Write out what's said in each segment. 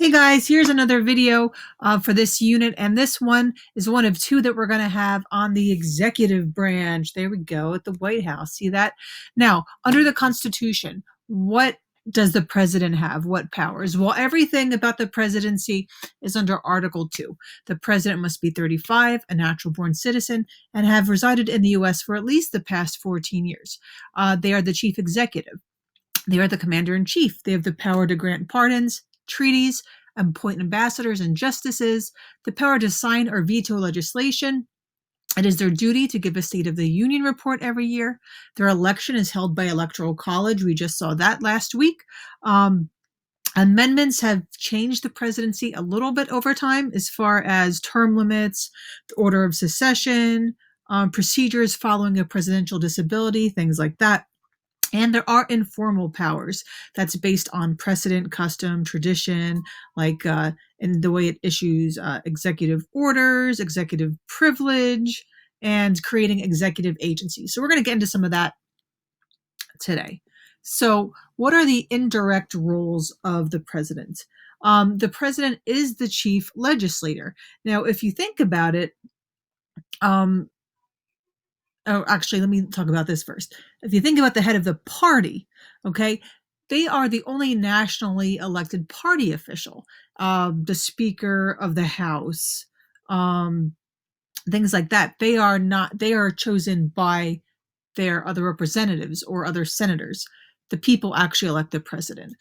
Hey guys, here's another video for this unit, and this one is one of two that we're going to have on the executive branch. There we go, at the White House. See that? Now, under the Constitution, what does the president have? What powers? Well, everything about the presidency is under Article 2. The president must be 35, a natural-born citizen, and have resided in the U.S. for at least the past 14 years. They are the chief executive. They are the commander-in-chief. They have the power to grant pardons, treaties, appoint ambassadors and justices, the power to sign or veto legislation. It is their duty to give a State of the Union report every year. Their election is held by Electoral College. We just saw that last week. Amendments have changed the presidency a little bit over time as far as term limits, the order of succession, procedures following a presidential disability, things like that. And there are informal powers that's based on precedent, custom, tradition, like in the way it issues executive orders, executive privilege, and creating executive agencies. So we're going to get into some of that today. So what are the indirect roles of the president? The president is the chief legislator. Now, if you think about it, actually, let me talk about this first. If you think about the head of the party, okay, they are the only nationally elected party official, the Speaker of the House, things like that. They are chosen by their other representatives or other senators. The people actually elect the president.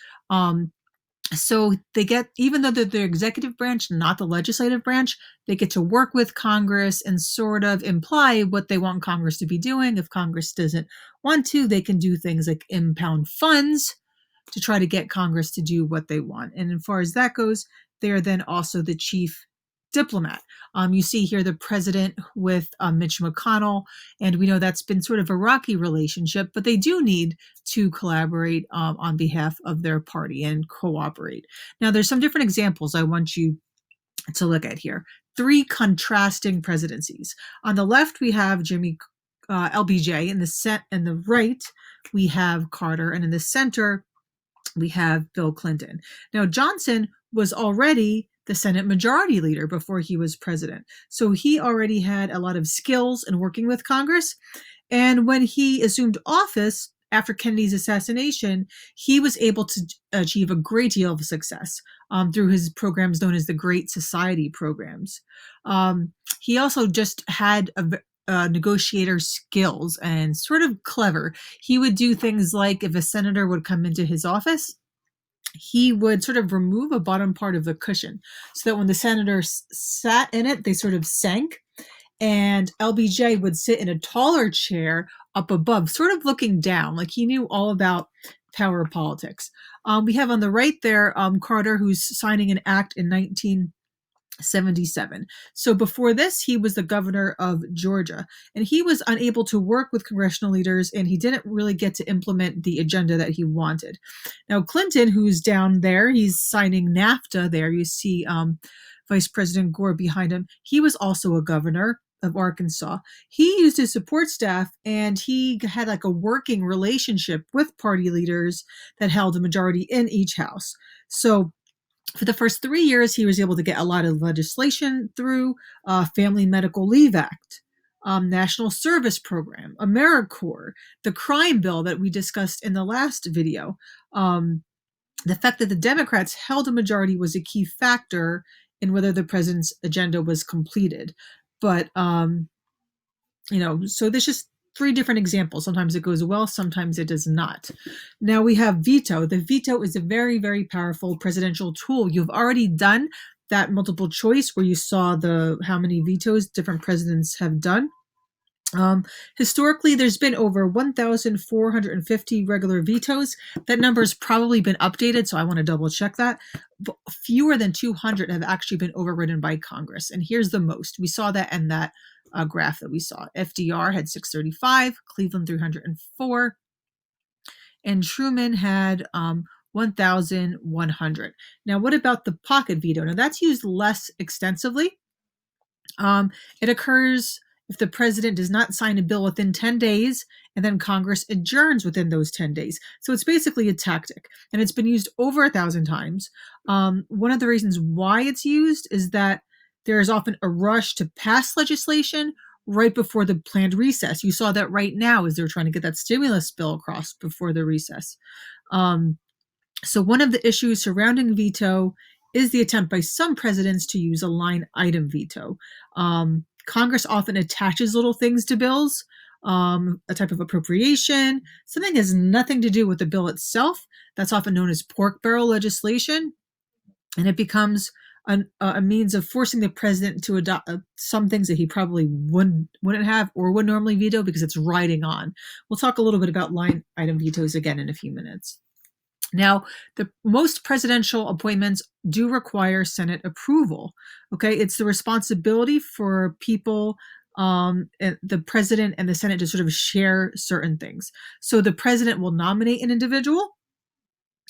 So they get, even though they're the executive branch, not the legislative branch, they get to work with Congress and sort of imply what they want Congress to be doing. If Congress doesn't want to, they can do things like impound funds to try to get Congress to do what they want. And as far as that goes, they are then also the chief diplomat. You see here the president with Mitch McConnell, and we know that's been sort of a rocky relationship, but they do need to collaborate on behalf of their party and cooperate. Now, there's some different examples I want you to look at here. Three contrasting presidencies. On the left, we have LBJ. In the right, we have Carter, and in the center, we have Bill Clinton. Now, Johnson was already the Senate Majority Leader before he was president. So he already had a lot of skills in working with Congress. And when he assumed office after Kennedy's assassination, he was able to achieve a great deal of success through his programs known as the Great Society programs. He also just had negotiator skills and sort of clever. He would do things like if a senator would come into his office, he would sort of remove a bottom part of the cushion so that when the senators sat in it, they sort of sank. And LBJ would sit in a taller chair up above, sort of looking down, like he knew all about power politics. We have on the right there Carter, who's signing an act in 1977. So before this, he was the governor of Georgia, and he was unable to work with congressional leaders, and he didn't really get to implement the agenda that he wanted. Now, Clinton, who's down there, he's signing NAFTA there. You see Vice President Gore behind him. He was also a governor of Arkansas. He used his support staff, and he had like a working relationship with party leaders that held a majority in each house. So for the first 3 years, he was able to get a lot of legislation through, Family Medical Leave Act, National Service Program, AmeriCorps, the crime bill that we discussed in the last video. The fact that the Democrats held a majority was a key factor in whether the president's agenda was completed. But, so there's just three different examples. Sometimes it goes well, sometimes it does not. Now we have veto. The veto is a very, very powerful presidential tool. You've already done that multiple choice where you saw how many vetoes different presidents have done. Historically, there's been over 1,450 regular vetoes. That number has probably been updated, so I want to double check that. But fewer than 200 have actually been overridden by Congress. And here's the most. We saw that in that graph that we saw. FDR had 635, Cleveland 304, and Truman had 1,100. Now, what about the pocket veto? Now, that's used less extensively. It occurs if the president does not sign a bill within 10 days, and then Congress adjourns within those 10 days. So it's basically a tactic, and it's been used over 1,000 times. One of the reasons why it's used is that there is often a rush to pass legislation right before the planned recess. You saw that right now as they're trying to get that stimulus bill across before the recess. So one of the issues surrounding veto is the attempt by some presidents to use a line item veto. Congress often attaches little things to bills, a type of appropriation. Something has nothing to do with the bill itself. That's often known as pork barrel legislation. And it becomes a means of forcing the president to adopt some things that he probably wouldn't have or would normally veto because it's riding on. We'll talk a little bit about line item vetoes again in a few minutes. Now, the most presidential appointments do require Senate approval. Okay, it's the responsibility for people, the president and the Senate to sort of share certain things. So the president will nominate an individual,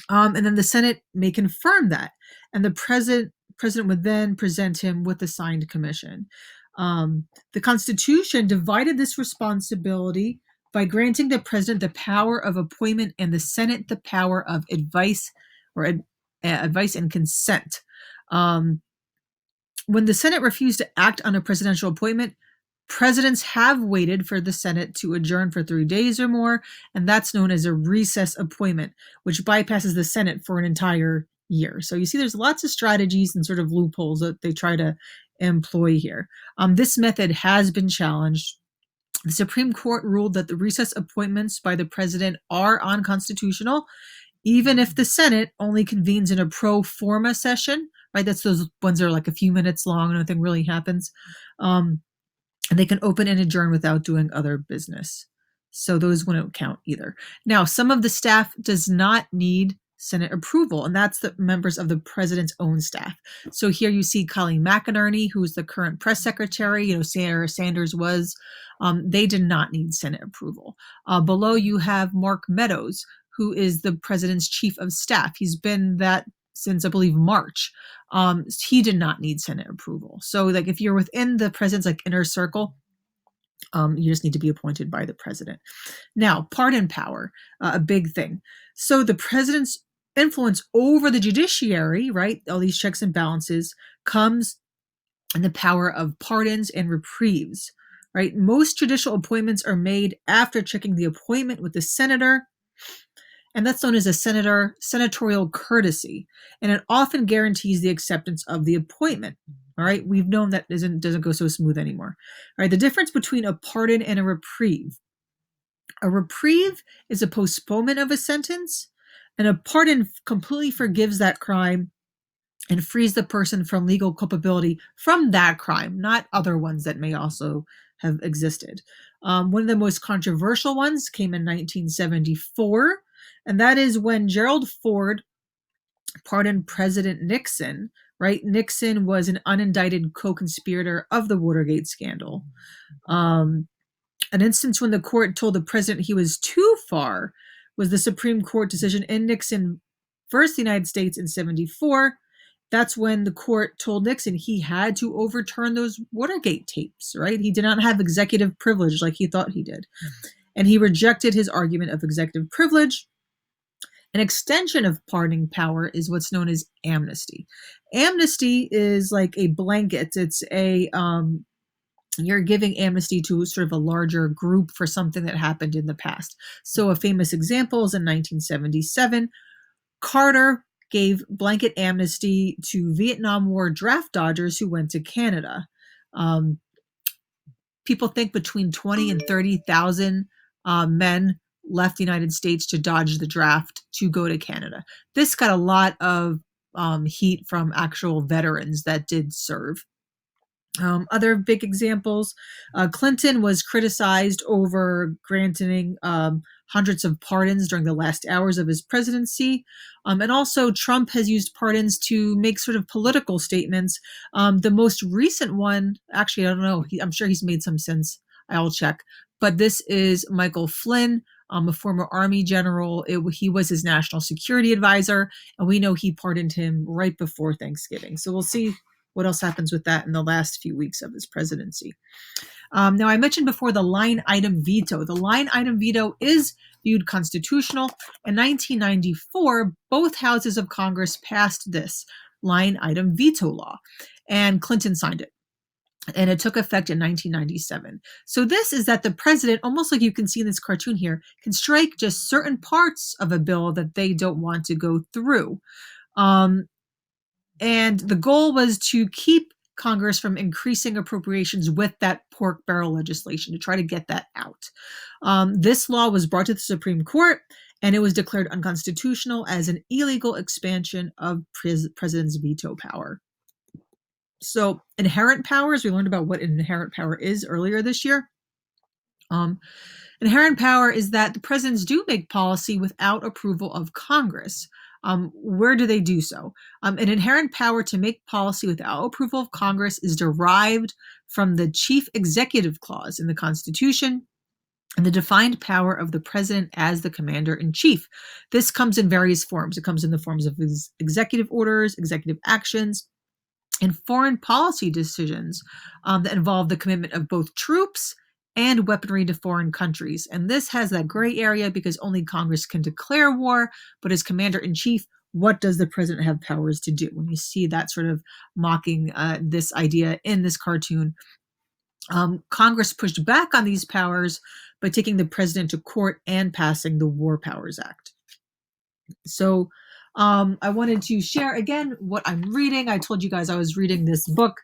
and then the Senate may confirm that, and the president would then present him with a signed commission. The Constitution divided this responsibility by granting the president the power of appointment and the Senate the power of advice or advice and consent. When the Senate refused to act on a presidential appointment, presidents have waited for the Senate to adjourn for 3 days or more, and that's known as a recess appointment, which bypasses the Senate for an entire year. So you see there's lots of strategies and sort of loopholes that they try to employ here. This method has been challenged. The Supreme Court ruled that the recess appointments by the president are unconstitutional, even if the Senate only convenes in a pro forma session, right? That's those ones that are like a few minutes long and nothing really happens. And they can open and adjourn without doing other business. So those wouldn't count either. Now, some of the staff does not need Senate approval, and that's the members of the president's own staff. So here you see Colleen McInerney, who's the current press secretary, Sarah Sanders was. They did not need Senate approval. Below you have Mark Meadows, who is the president's chief of staff. He's been that since, I believe, March. He did not need Senate approval. So like if you're within the president's inner circle, you just need to be appointed by the president. Now, pardon power, a big thing. So the president's influence over the judiciary, right, all these checks and balances, comes in the power of pardons and reprieves, right? Most judicial appointments are made after checking the appointment with the senator, and that's known as a senatorial courtesy, and it often guarantees the acceptance of the appointment. All right, we've known that doesn't go so smooth anymore. All right, the difference between a pardon and a reprieve. A reprieve is a postponement of a sentence, and a pardon completely forgives that crime and frees the person from legal culpability from that crime, not other ones that may also have existed. One of the most controversial ones came in 1974, and that is when Gerald Ford pardoned President Nixon, right? Nixon was an unindicted co-conspirator of the Watergate scandal. An instance when the court told the president he was too far was the Supreme Court decision in Nixon versus the United States in 74. That's when the court told Nixon he had to overturn those Watergate tapes, right? He did not have executive privilege like he thought he did. And he rejected his argument of executive privilege. An extension of pardoning power is what's known as amnesty. Amnesty is like a blanket. It's you're giving amnesty to sort of a larger group for something that happened in the past. So a famous example is in 1977, Carter gave blanket amnesty to Vietnam War draft dodgers who went to Canada. People think between 20 and 30,000 men left the United States to dodge the draft to go to Canada. This got a lot of heat from actual veterans that did serve. Other big examples, Clinton was criticized over granting hundreds of pardons during the last hours of his presidency. And also Trump has used pardons to make sort of political statements. The most recent one, actually, I don't know, I'm sure he's made some since, I'll check. But this is Michael Flynn, a former Army general. He was his national security advisor, and we know he pardoned him right before Thanksgiving. So we'll see what else happens with that in the last few weeks of his presidency. Now, I mentioned before the line item veto. The line item veto is viewed constitutional. In 1994, both houses of Congress passed this line item veto law, and Clinton signed it. And it took effect in 1997. So this is that the president, almost like you can see in this cartoon here, can strike just certain parts of a bill that they don't want to go through. And the goal was to keep Congress from increasing appropriations with that pork barrel legislation, to try to get that out. This law was brought to the Supreme Court, and it was declared unconstitutional as an illegal expansion of president's veto power. So inherent powers, we learned about what inherent power is earlier this year. Inherent power is that the presidents do make policy without approval of Congress. Where do they do so? An inherent power to make policy without approval of Congress is derived from the Chief Executive Clause in the Constitution and the defined power of the president as the commander-in-chief. This comes in various forms. It comes in the forms of executive orders, executive actions, and foreign policy decisions that involve the commitment of both troops and weaponry to foreign countries. And this has that gray area because only Congress can declare war, but as commander-in-chief, what does the president have powers to do? When you see that sort of mocking this idea in this cartoon, Congress pushed back on these powers by taking the president to court and passing the War Powers Act. So I wanted to share again what I'm reading. I told you guys I was reading this book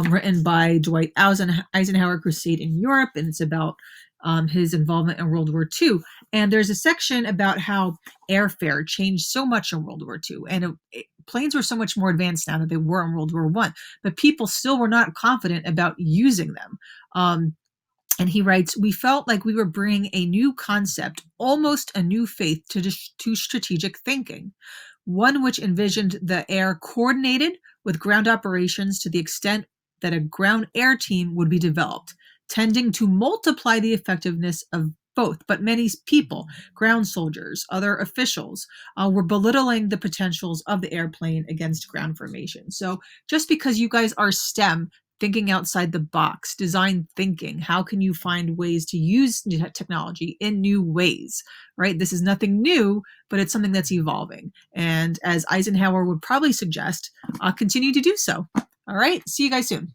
written by Dwight Eisenhower, Crusade in Europe, and it's about his involvement in World War II. And there's a section about how airfare changed so much in World War II, and planes were so much more advanced now than they were in World War I, but people still were not confident about using them. And he writes, "We felt like we were bringing a new concept, almost a new faith to strategic thinking, one which envisioned the air coordinated with ground operations to the extent that a ground air team would be developed, tending to multiply the effectiveness of both. But many people, ground soldiers, other officials, were belittling the potentials of the airplane against ground formation." So just because you guys are STEM, thinking outside the box, design thinking, how can you find ways to use technology in new ways, right? This is nothing new, but it's something that's evolving. And as Eisenhower would probably suggest, continue to do so. All right, see you guys soon.